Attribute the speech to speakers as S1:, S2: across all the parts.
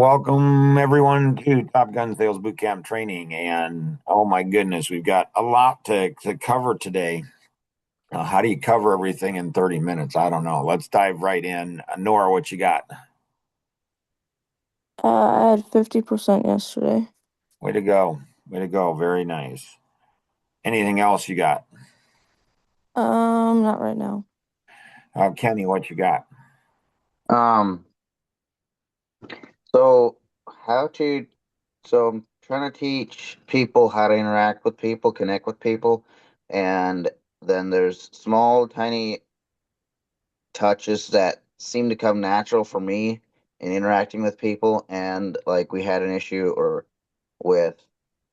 S1: Welcome everyone to Top Gun Sales Bootcamp Training. And oh my goodness, we've got a lot to cover today. How do you cover everything in 30 minutes? I don't know. Let's dive right in. Nora, what you got?
S2: I had 50% yesterday.
S1: Way to go. Way to go. Very nice. Anything else you got?
S2: Not right now.
S1: Kenny, what you got?
S3: Um, so how to, so I'm trying to teach people how to interact with people, connect with people, and then there's small, tiny touches that seem to come natural for me in interacting with people. And like we had an issue or with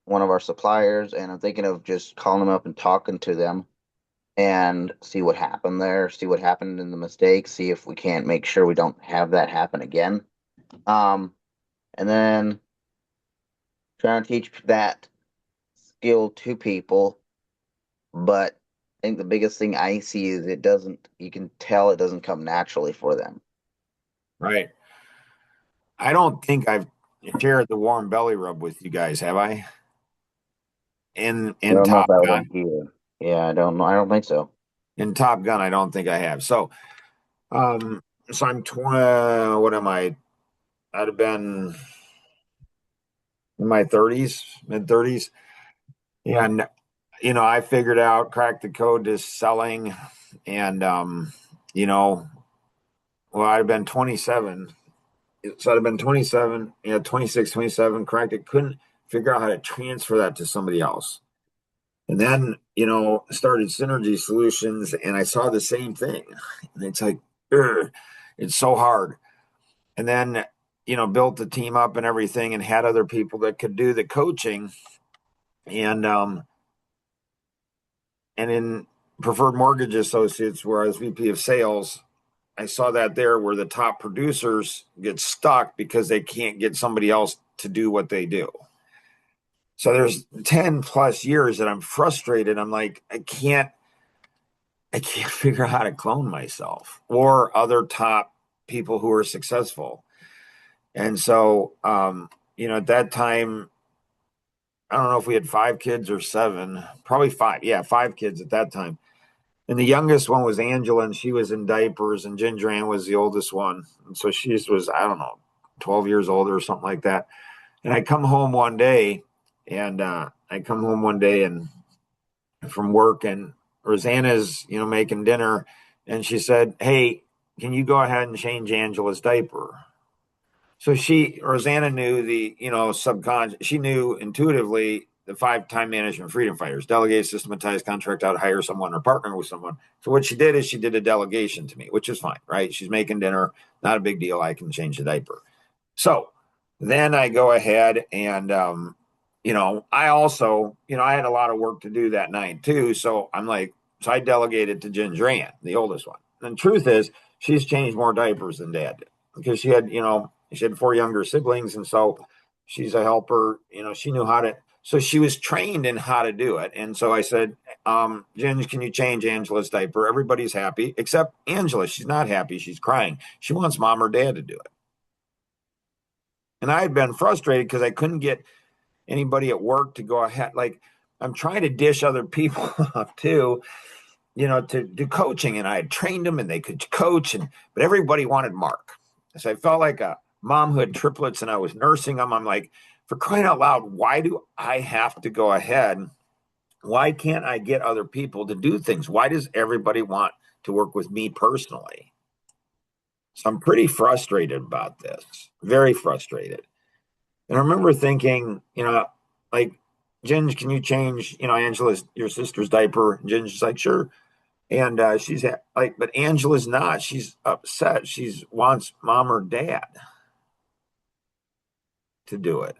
S3: one of our suppliers, and I'm thinking of just calling them up and talking to them and see what happened there, see what happened in the mistake, see if we can't make sure we don't have that happen again. Um, and then trying to teach that skill to people. But I think the biggest thing I see is you can tell it doesn't come naturally for them.
S1: Right. I don't think I've shared the warm belly rub with you guys, have I?
S3: I
S1: In
S3: don't know if
S1: Top
S3: that was
S1: Gun.
S3: on here. Yeah, I don't know. I don't think so.
S1: In Top Gun, I don't think I have. Um, so I'm 20, what am I? I'd have been in my 30s, mid 30s. And, I figured out, cracked the code to selling. And, you know, well, I'd have been 27. So I'd have been 27, 26, 27, cracked it. Couldn't figure out how to transfer that to somebody else. And then, started Synergy Solutions and I saw the same thing. And it's like, ugh, it's so hard. And then, built the team up and everything and had other people that could do the coaching. And in Preferred Mortgage Associates, where I was VP of sales, I saw that there where the top producers get stuck because they can't get somebody else to do what they do. So there's 10 plus years that I'm frustrated. I'm like, I can't figure out how to clone myself or other top people who are successful. And so, at that time, I don't know if we had 5 kids or 7, probably 5. Yeah, 5 kids at that time. And the youngest one was Angela, and she was in diapers, and Ginger Ann was the oldest one. And so she was, I don't know, 12 years older or something like that. And I come home one day, and from work, and Rosanna's, making dinner, and she said, "Hey, can you go ahead and change Angela's diaper?" So Rosanna knew subconscious, she knew intuitively the 5 time management freedom fighters: delegate, systematize, contract out, hire someone, or partner with someone. So what she did is she did a delegation to me, which is fine, right? She's making dinner, not a big deal. I can change the diaper. So then I go ahead and, I also, I had a lot of work to do that night too. So I'm like, so I delegated to Ginger Ann, the oldest one. And the truth is, she's changed more diapers than Dad did because she had 4 younger siblings, and so she's a helper. She knew how to. So she was trained in how to do it. And so I said, Ginge, can you change Angela's diaper? Everybody's happy except Angela. She's not happy. She's crying. She wants Mom or Dad to do it. And I had been frustrated because I couldn't get anybody at work to go ahead. Like, I'm trying to dish other people up too, to do coaching. And I had trained them and they could coach, but everybody wanted Mark. So I felt like a mom who had triplets and I was nursing them. I'm like, for crying out loud, why do I have to go ahead? Why can't I get other people to do things? Why does everybody want to work with me personally? So I'm pretty frustrated about this, very frustrated. And I remember thinking, like, Ginge, can you change, Angela's, your sister's diaper? And Ginger's like, sure. And she's like, but Angela's not. She's upset. She wants Mom or Dad to do it.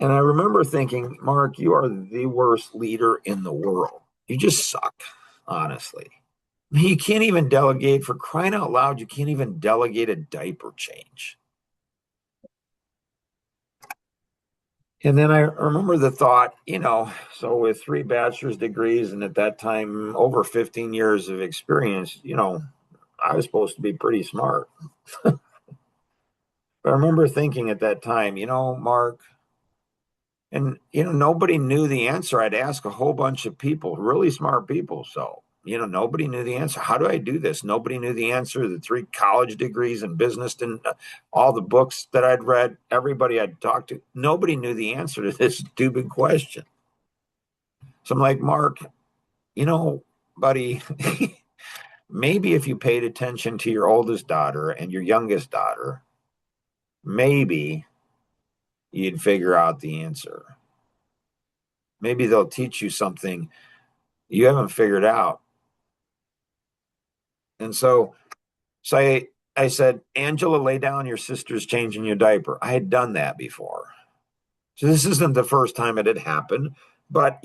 S1: And I remember thinking, Mark, you are the worst leader in the world. You just suck, honestly. You can't even delegate, for crying out loud. You can't even delegate a diaper change. And then I remember the thought, so with 3 bachelor's degrees and at that time over 15 years of experience, I was supposed to be pretty smart. But I remember thinking at that time, Mark, and nobody knew the answer. I'd ask a whole bunch of people, really smart people. So, nobody knew the answer. How do I do this? Nobody knew the answer. The 3 college degrees in business and all the books that I'd read, everybody I'd talked to, nobody knew the answer to this stupid question. So I'm like, Mark, buddy, maybe if you paid attention to your oldest daughter and your youngest daughter, maybe you'd figure out the answer. Maybe they'll teach you something you haven't figured out. And so I said, Angela, lay down. Your sister's changing your diaper. I had done that before. So this isn't the first time it had happened, but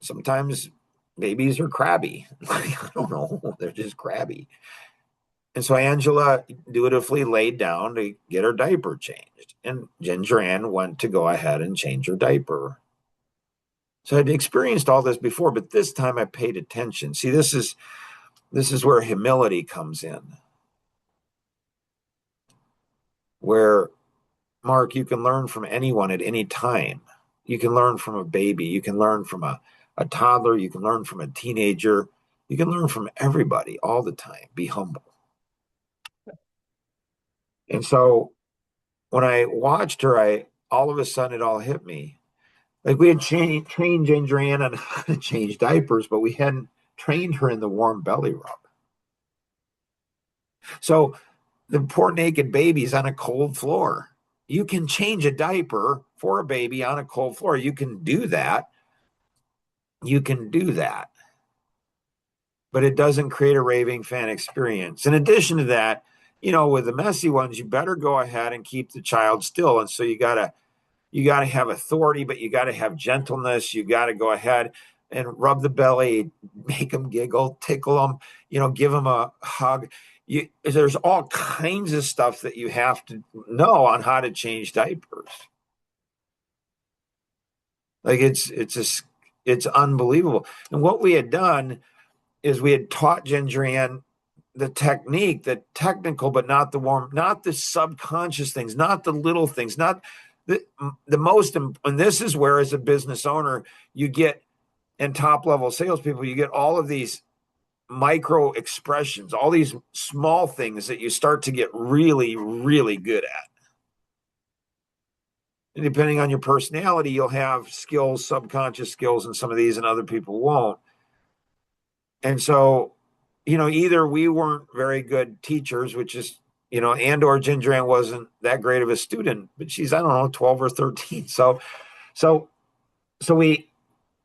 S1: sometimes babies are crabby. I don't know. They're just crabby. And so Angela dutifully laid down to get her diaper changed. And Ginger Ann went to go ahead and change her diaper. So I'd experienced all this before, but this time I paid attention. See, this is where humility comes in. Where, Mark, you can learn from anyone at any time. You can learn from a baby. You can learn from a toddler. You can learn from a teenager. You can learn from everybody all the time. Be humble. And so when I watched her, all of a sudden it all hit me. Like we had trained Ginger Ann on how to change diapers, but we hadn't trained her in the warm belly rub. So the poor naked baby's on a cold floor. You can change a diaper for a baby on a cold floor. You can do that. You can do that. But it doesn't create a raving fan experience. In addition to that, with the messy ones, you better go ahead and keep the child still. And so you gotta have authority, but you gotta have gentleness. You gotta go ahead and rub the belly, make them giggle, tickle them, give them a hug. There's all kinds of stuff that you have to know on how to change diapers. Like it's unbelievable. And what we had done is we had taught Ginger Ann the technique, the technical, but not the warm, not the subconscious things, not the little things, not the most. And this is where, as a business owner, you get, and top level salespeople, you get all of these micro expressions, all these small things that you start to get really, really good at. And depending on your personality, you'll have skills, subconscious skills, and some of these, and other people won't. And so, either we weren't very good teachers, which is, and or Ginger Ann wasn't that great of a student, but she's, I don't know, 12 or 13. So we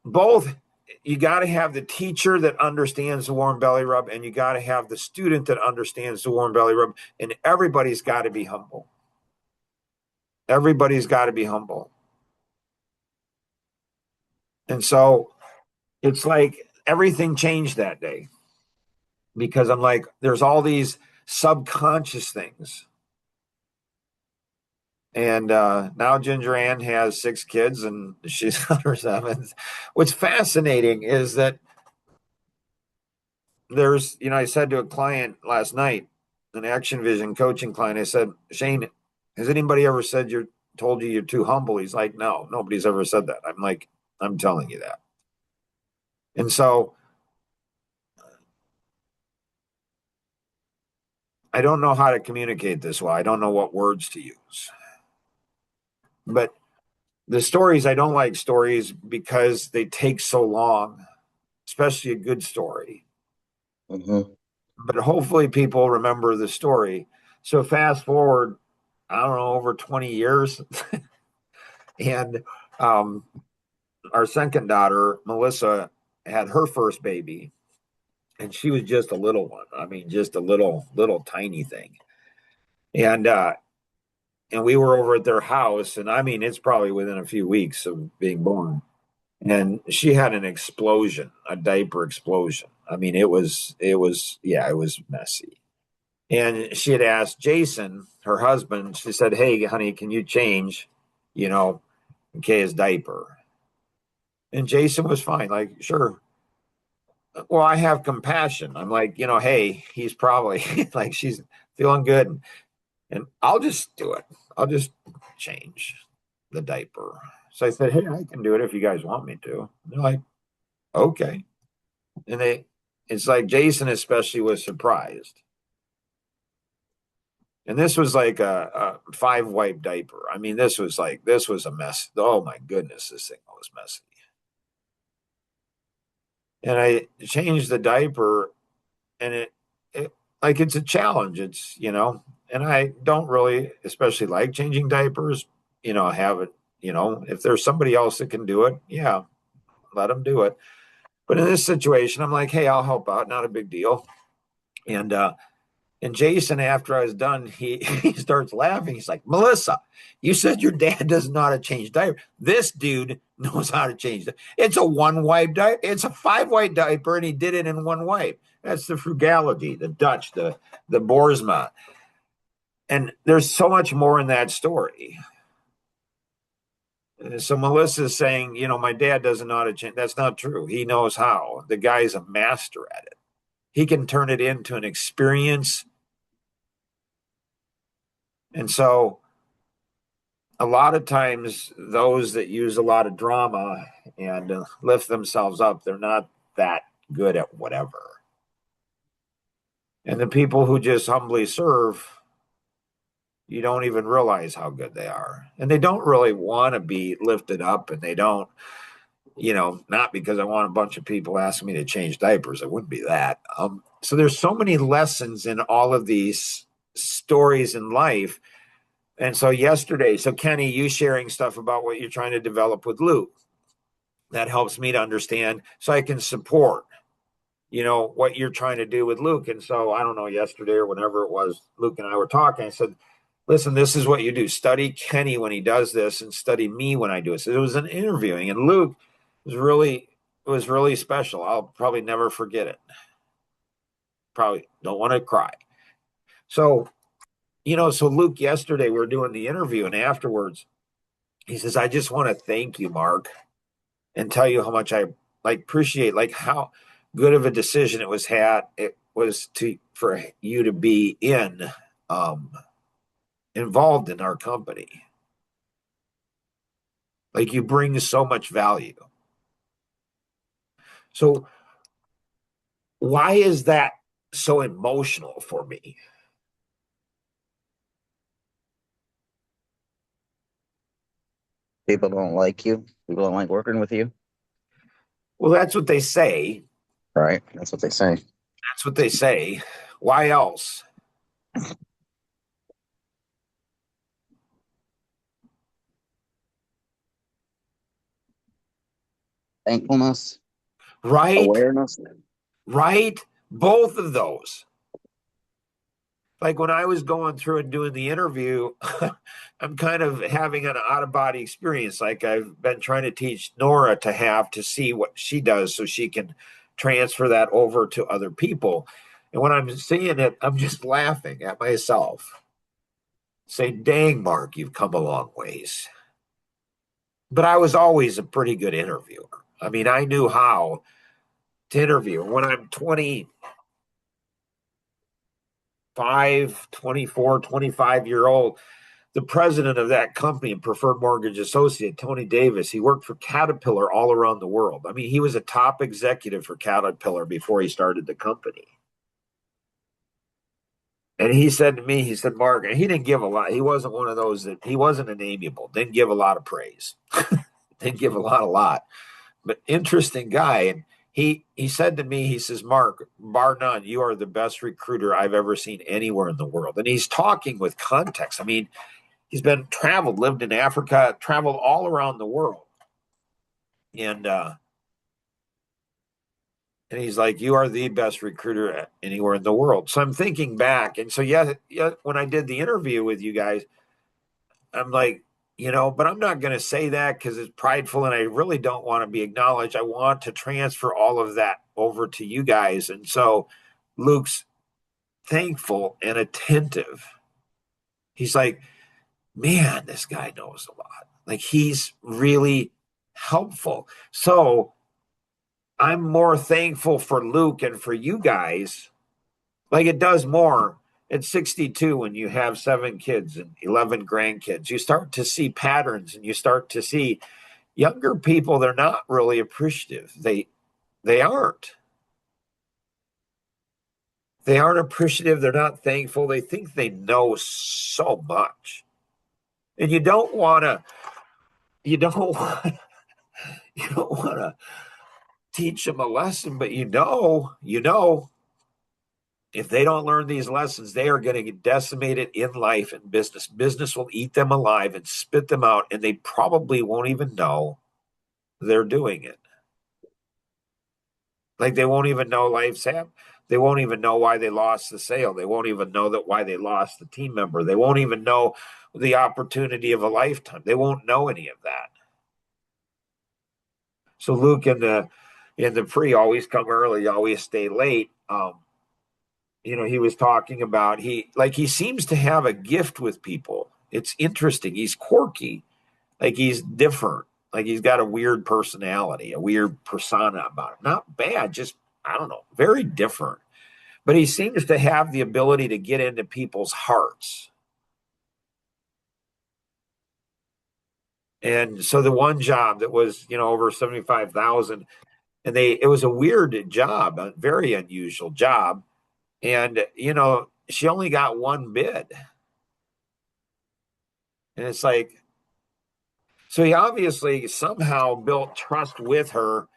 S1: both, you got to have the teacher that understands the warm belly rub, and you got to have the student that understands the warm belly rub, and everybody's got to be humble. Everybody's got to be humble. And so it's like everything changed that day, because I'm like, there's all these subconscious things. And now Ginger Ann has 6 kids and she's on her 7th. What's fascinating is that there's, I said to a client last night, an Action Vision coaching client, I said, Shane, has anybody ever told you you're too humble? He's like, no, nobody's ever said that. I'm like, I'm telling you that. And so I don't know how to communicate this well. I don't know what words to use. But the stories, I don't like stories because they take so long, especially a good story.
S3: Mm-hmm.
S1: But hopefully people remember the story. So fast forward, I don't know, over 20 years. And our second daughter, Melissa, had her first baby. And she was just a little one. I mean, just a little tiny thing. And we were over at their house. And I mean, it's probably within a few weeks of being born. And she had an explosion, a diaper explosion. I mean, it was messy. And she had asked Jason, her husband, she said, hey, honey, can you change, Kaya's diaper? And Jason was fine. Like, sure. Well, I have compassion. I'm like, hey, he's probably like, she's feeling good. and I'll just do it. I'll just change the diaper. So I said, hey, I can do it if you guys want me to. And they're like, okay. And it's like Jason especially was surprised. And this was like a 5 wipe diaper. I mean, this was a mess. Oh my goodness, this thing was messy. And I changed the diaper, and it like it's a challenge. It's and I don't really especially like changing diapers. Have it. If there's somebody else that can do it, yeah, let them do it. But in this situation, I'm like, hey, I'll help out. Not a big deal. And Jason, after I was done, he he starts laughing. He's like, Melissa, you said your dad doesn't know how to change diaper. This dude knows how to change. It's a 1 wipe diaper. It's a 5 wipe diaper, and he did it in 1 wipe. That's the frugality, the Dutch, the Boersma. And there's so much more in that story. So Melissa's saying, my dad doesn't know how to change. That's not true. He knows how. The guy's a master at it. He can turn it into an experience. And so a lot of times those that use a lot of drama and lift themselves up, they're not that good at whatever. And the people who just humbly serve, you don't even realize how good they are. And they don't really want to be lifted up, and they don't, not because I want a bunch of people asking me to change diapers. It wouldn't be that. So there's so many lessons in all of these stories in life. And so Kenny, you sharing stuff about what you're trying to develop with Luke, that helps me to understand so I can support, what you're trying to do with Luke. And so I don't know, yesterday or whenever it was, Luke and I were talking. I said, listen, this is what you do. Study Kenny when he does this and study me when I do it. So it was an interviewing, and Luke was really special. I'll probably never forget it. Probably don't want to cry. So, so Luke, yesterday we were doing the interview, and afterwards he says, I just want to thank you, Mark, and tell you how much I appreciate how good of a decision it was for you to be involved in our company. Like, you bring so much value. So why is that so emotional for me?
S3: People don't like you. People don't like working with you.
S1: Well, that's what they say.
S3: Right. That's what they say.
S1: That's what they say. Why else?
S3: Thankfulness,
S1: Right?
S3: awareness.
S1: Right? Both of those. Like, when I was going through and doing the interview, I'm kind of having an out of body experience. Like, I've been trying to teach Nora to see what she does so she can transfer that over to other people. And when I'm seeing it, I'm just laughing at myself. Say, dang, Mark, you've come a long ways. But I was always a pretty good interviewer. I mean, I knew how to interview. When I'm 24, 25-year old, the president of that company, Preferred Mortgage Associate, Tony Davis, he worked for Caterpillar all around the world. I mean, he was a top executive for Caterpillar before he started the company. And he said to me, he said, Mark, and he didn't give a lot. He wasn't one of those he wasn't an amiable, didn't give a lot of praise, didn't give a lot, but interesting guy. And he said to me, he says, Mark, bar none, you are the best recruiter I've ever seen anywhere in the world. And he's talking with context. I mean, he's lived in Africa, traveled all around the world. And he's like, you are the best recruiter anywhere in the world. So I'm thinking back. And so, yeah, when I did the interview with you guys, I'm like, but I'm not going to say that because it's prideful and I really don't want to be acknowledged. I want to transfer all of that over to you guys. And so Luke's thankful and attentive. He's like, man, this guy knows a lot. Like, he's really helpful. So I'm more thankful for Luke and for you guys. Like, it does more at 62, when you have 7 kids and 11 grandkids, you start to see patterns, and you start to see younger people, they're not really appreciative. They aren't. They aren't appreciative. They're not thankful. They think they know so much. And you don't want to you don't want you don't want to teach them a lesson, but if they don't learn these lessons, they are going to get decimated in life and business. Business will eat them alive and spit them out, and they probably won't even know they're doing it. Like, they won't even know life's happened. They won't even know why they lost the sale. They won't even know that why they lost the team member. They won't even know the opportunity of a lifetime. They won't know any of that. So Luke in the pre, always come early, always stay late. He was talking about he seems to have a gift with people. It's interesting. He's quirky, like he's different, like he's got a weird personality, a weird persona about him. Not bad, just I don't know, very different. But he seems to have the ability to get into people's hearts. And so the one job that was, over 75,000, and it was a weird job, a very unusual job. And, she only got one bid. And it's like, so he obviously somehow built trust with her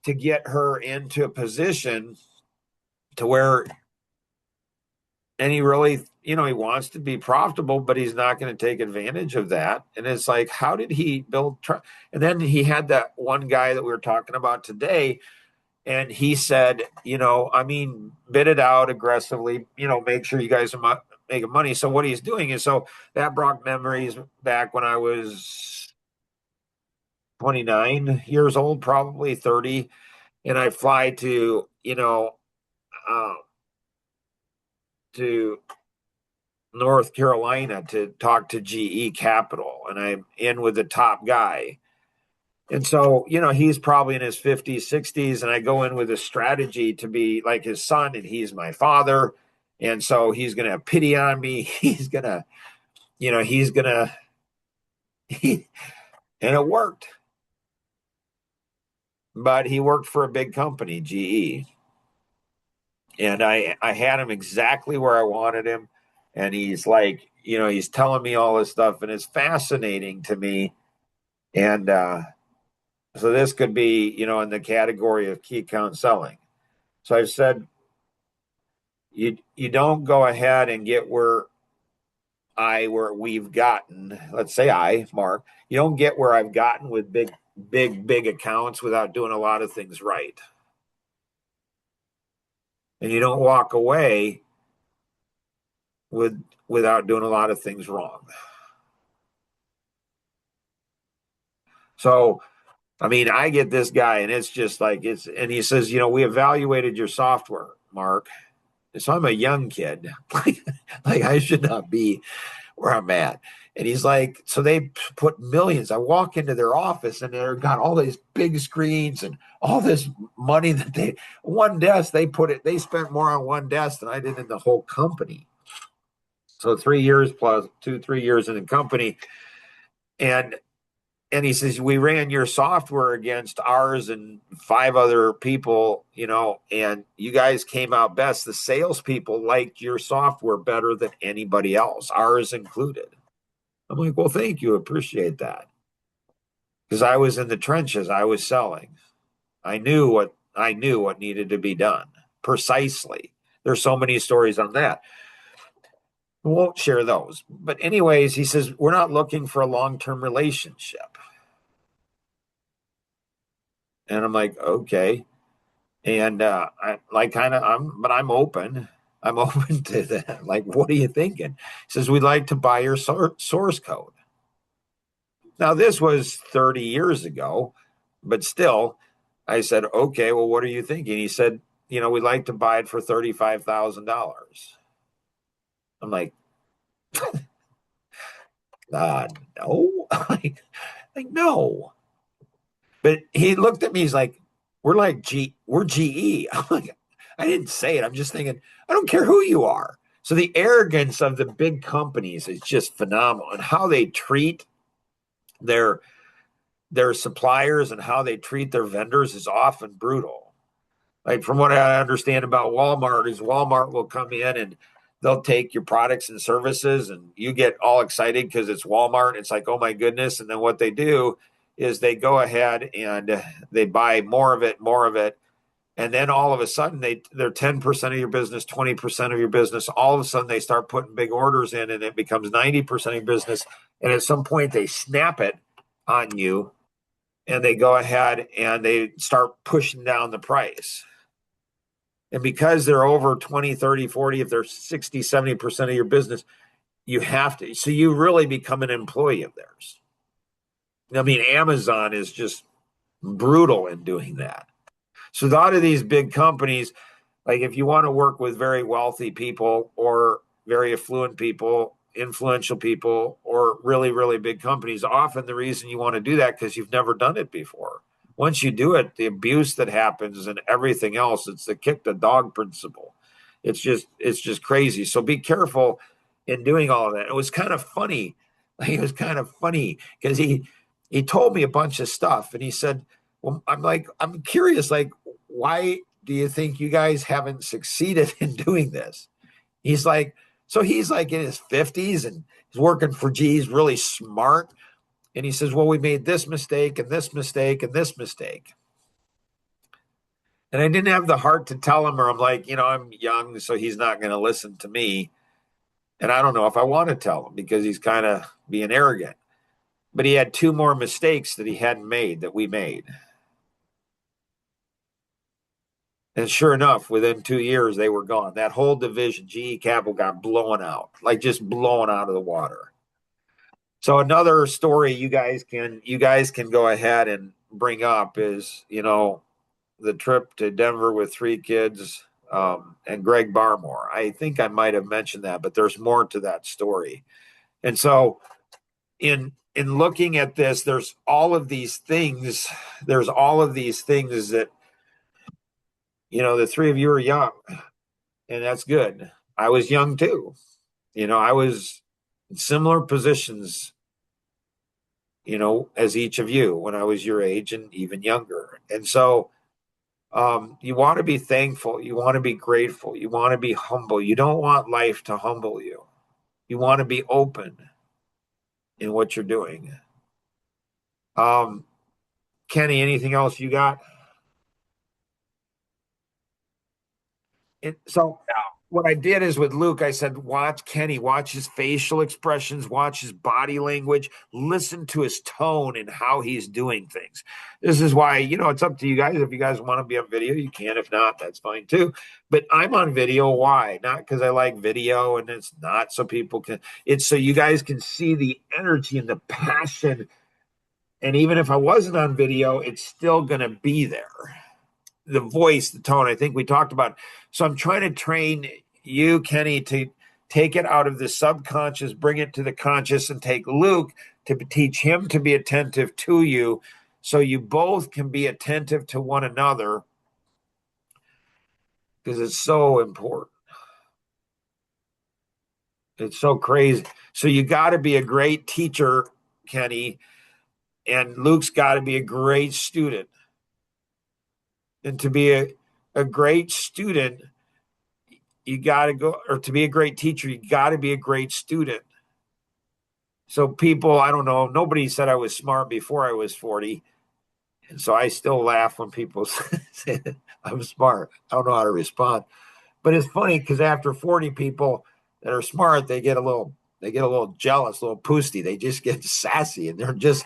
S1: to get her into a position to where, and he really, he wants to be profitable, but he's not going to take advantage of that. And it's like, how did he build trust? And then he had that one guy that we were talking about today, and he said, bid it out aggressively, make sure you guys are making money. So what he's doing is, so that brought memories back when I was 29 years old, probably 30. And I fly to North Carolina to talk to GE Capital, and I'm in with the top guy. And so, he's probably in his 50s, 60s, and I go in with a strategy to be like his son, and he's my father. And so he's going to have pity on me. And it worked. But he worked for a big company, GE. And I had him exactly where I wanted him. And he's like, he's telling me all this stuff, and it's fascinating to me. And so this could be, in the category of key account selling. So I've said, you don't go ahead and get where we've gotten. Let's say Mark, you don't get where I've gotten with big accounts without doing a lot of things right. And you don't walk away without doing a lot of things wrong. So, I get this guy, and it's just like, and he says, we evaluated your software, Mark. So I'm a young kid, like I should not be where I'm at. And he's like, so they put millions. I walk into their office, and they've got all these big screens and all this money that one desk, they spent more on one desk than I did in the whole company. So 3 years plus 3 years in the company. And he says, we ran your software against ours and 5 other people, and you guys came out best. The salespeople liked your software better than anybody else, ours included. I'm like, well, thank you. Appreciate that. Because I was in the trenches. I was selling. I knew what needed to be done precisely. There's so many stories on that. We won't share those. But anyways, he says, we're not looking for a long-term relationship. And I'm like, okay. And I'm open. I'm open to that. Like, what are you thinking? He says, we'd like to buy your source code. Now, this was 30 years ago, but still, I said, okay, well, what are you thinking? He said, we'd like to buy it for $35,000. I'm like, no, like no. But he looked at me. He's like, we're GE. I'm like, I didn't say it. I'm just thinking, I don't care who you are. So the arrogance of the big companies is just phenomenal, and how they treat their suppliers and how they treat their vendors is often brutal. Like from what I understand about Walmart is Walmart will come in and they'll take your products and services and you get all excited because it's Walmart. It's like, oh my goodness. And then what they do is they go ahead and they buy more of it, more of it. And then all of a sudden they're 10% of your business, 20% of your business. All of a sudden they start putting big orders in and it becomes 90% of your business. And at some point they snap it on you and they go ahead and they start pushing down the price. And because they're over 20, 30, 40, if they're 60, 70% of your business, you have to. So you really become an employee of theirs. I mean, Amazon is just brutal in doing that. So a lot of these big companies, like if you want to work with very wealthy people or very affluent people, influential people, or really, really big companies, often the reason you want to do that because you've never done it before. Once you do it, the abuse that happens and everything else, it's the kick the dog principle. It's just crazy. So be careful in doing all of that. It was kind of funny. Like, it was kind of funny because he told me a bunch of stuff and he said, well, I'm curious, like, why do you think you guys haven't succeeded in doing this? He's like, so he's like in his 50s and he's working for G, he's really smart. And he says, well, we made this mistake and this mistake and this mistake. And I didn't have the heart to tell him, or I'm like, I'm young, so he's not going to listen to me. And I don't know if I want to tell him because he's kind of being arrogant. But he had two more mistakes that he hadn't made that we made. And sure enough, within 2 years, they were gone. That whole division, GE Capital, got blown out, like just blown out of the water. So another story you guys can go ahead and bring up is, the trip to Denver with three kids, and Greg Barmore. I think I might have mentioned that, but there's more to that story. And so in looking at this, there's all of these things. There's all of these things that, the three of you are young, and that's good. I was young too. I was in similar positions, as each of you when I was your age and even younger. And so you want to be thankful. You want to be grateful. You want to be humble. You don't want life to humble you. You want to be open in what you're doing. Kenny, anything else you got? So what I did is with Luke, I said, watch Kenny, watch his facial expressions, watch his body language, listen to his tone and how he's doing things. This is why, it's up to you guys. If you guys want to be on video, you can. If not, that's fine too. But I'm on video. Why? Not because I like video and it's not so people can, it's so you guys can see the energy and the passion. And even if I wasn't on video, it's still going to be there. The voice, the tone, I think we talked about. So I'm trying to train you, Kenny, to take it out of the subconscious, bring it to the conscious, and take Luke to teach him to be attentive to you so you both can be attentive to one another because it's so important. It's so crazy. So you got to be a great teacher, Kenny, and Luke's got to be a great student. And to be a great student, you got to go, or to be a great teacher, you got to be a great student. So people, I don't know, nobody said I was smart before I was 40. And so I still laugh when people say I'm smart. I don't know how to respond. But it's funny because after 40 people that are smart, they get a little jealous, a little poosty. They just get sassy and they're just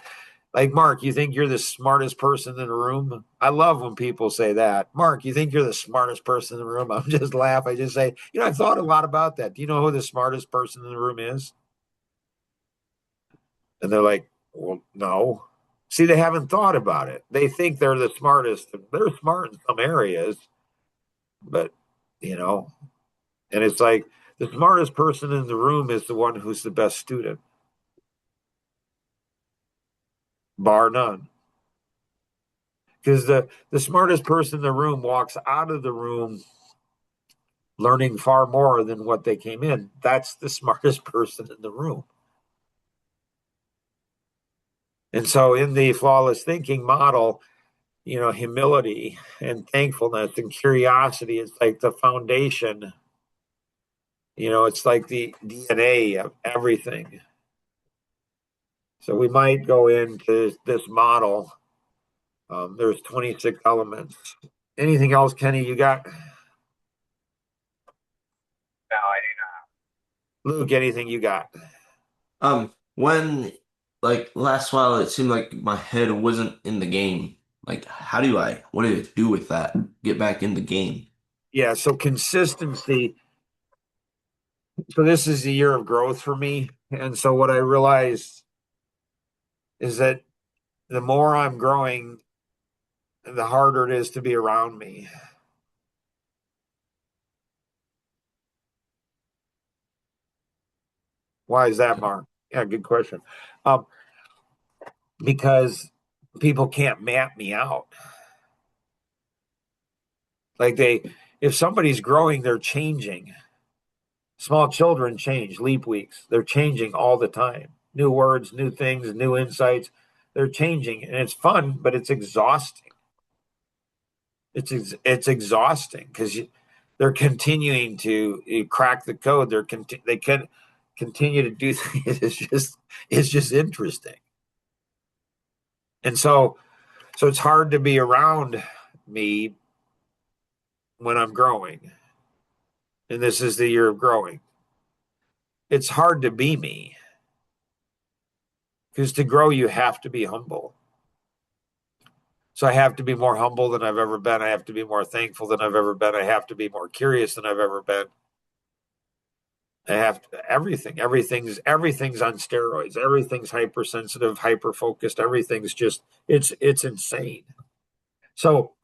S1: like, Mark, you think you're the smartest person in the room? I love when people say that. Mark, you think you're the smartest person in the room? I'm just laugh. I just say, I thought a lot about that. Do you know who the smartest person in the room is? And they're like, well, no. See, they haven't thought about it. They think they're the smartest. They're smart in some areas, but, and it's like the smartest person in the room is the one who's the best student, bar none. Because the smartest person in the room walks out of the room learning far more than what they came in. That's the smartest person in the room. And so in the flawless thinking model, humility and thankfulness and curiosity is like the foundation. It's like the DNA of everything. So we might go into this model. There's 26 elements. Anything else, Kenny, you got?
S4: No, I do not.
S1: Luke, anything you got?
S5: When like last while it seemed like my head wasn't in the game. Like, what do I do with that? Get back in the game.
S1: Yeah, so consistency. So this is a year of growth for me. And so what I realized is that the more I'm growing, the harder it is to be around me. Why is that, Mark? Yeah, good question. Because people can't map me out. Like if somebody's growing, they're changing. Small children change, leap weeks. They're changing all the time. New words, new things, new insights. They're changing, and it's fun, but it's exhausting. It's exhausting because they're continuing to crack the code. They can continue to do things. It's just interesting, and so it's hard to be around me when I'm growing, and this is the year of growing. It's hard to be me because to grow you have to be humble. So I have to be more humble than I've ever been. I have to be more thankful than I've ever been. I have to be more curious than I've ever been. I have to, everything. Everything's on steroids. Everything's hypersensitive, hyper focused. Everything's just it's insane. So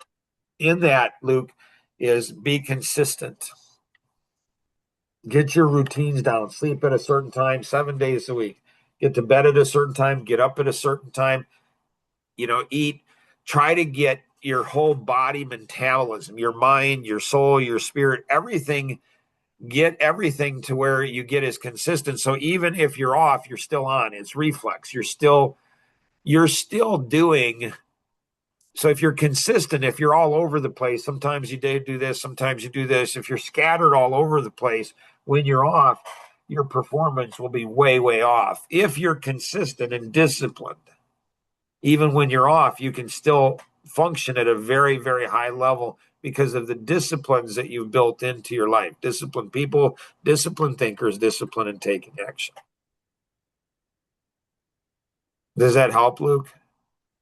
S1: in that, Luke, is be consistent. Get your routines down. Sleep at a certain time, 7 days a week. Get to bed at a certain time. Get up at a certain time. Eat. Try to get your whole body metabolism, your mind, your soul, your spirit, everything. Get everything to where you get as consistent. So even if you're off, you're still on. It's reflex. You're still doing. So if you're consistent, if you're all over the place, sometimes you do this, sometimes you do this. If you're scattered all over the place, when you're off, your performance will be way, way off. If you're consistent and disciplined, even when you're off, you can still function at a very, very high level because of the disciplines that you've built into your life. Disciplined people, disciplined thinkers, discipline and taking action. Does that help, Luke?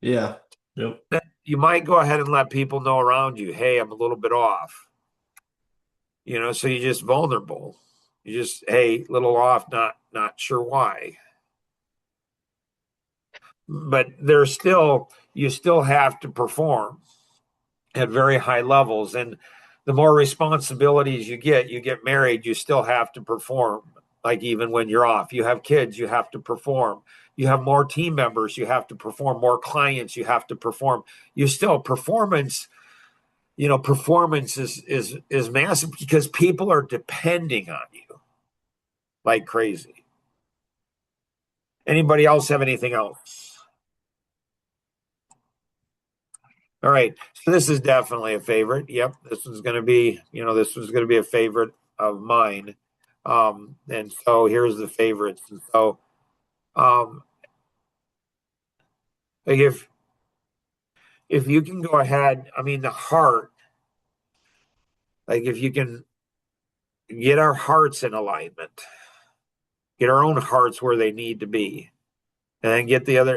S5: Yeah. Yep.
S1: You might go ahead and let people know around you, hey, I'm a little bit off. So you're just vulnerable. You just, hey, little off, not sure why. But you still have to perform at very high levels. And the more responsibilities you get married, you still have to perform. Like even when you're off, you have kids, you have to perform. You have more team members, you have to perform. More clients, you have to perform. Performance is massive because people are depending on you like crazy. Anybody else have anything else? All right. So this is definitely a favorite. Yep. This one's going to be a favorite of mine. And so here's the favorites. And so, like if you can go ahead, the heart, like if you can get our hearts in alignment, get our own hearts where they need to be, and then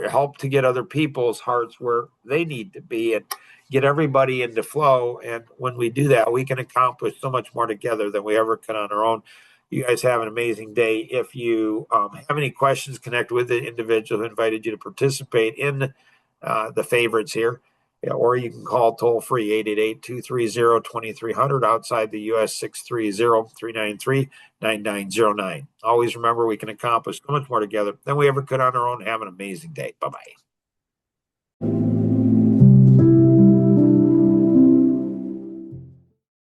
S1: help to get other people's hearts where they need to be, and get everybody into flow. And when we do that, we can accomplish so much more together than we ever could on our own. You guys have an amazing day. If you have any questions, connect with the individual who invited you to participate in the favorites here. Or you can call toll free 888-230-2300, outside the U.S. 630-393-9909. Always remember, we can accomplish so much more together than we ever could on our own. Have an amazing day. Bye-bye.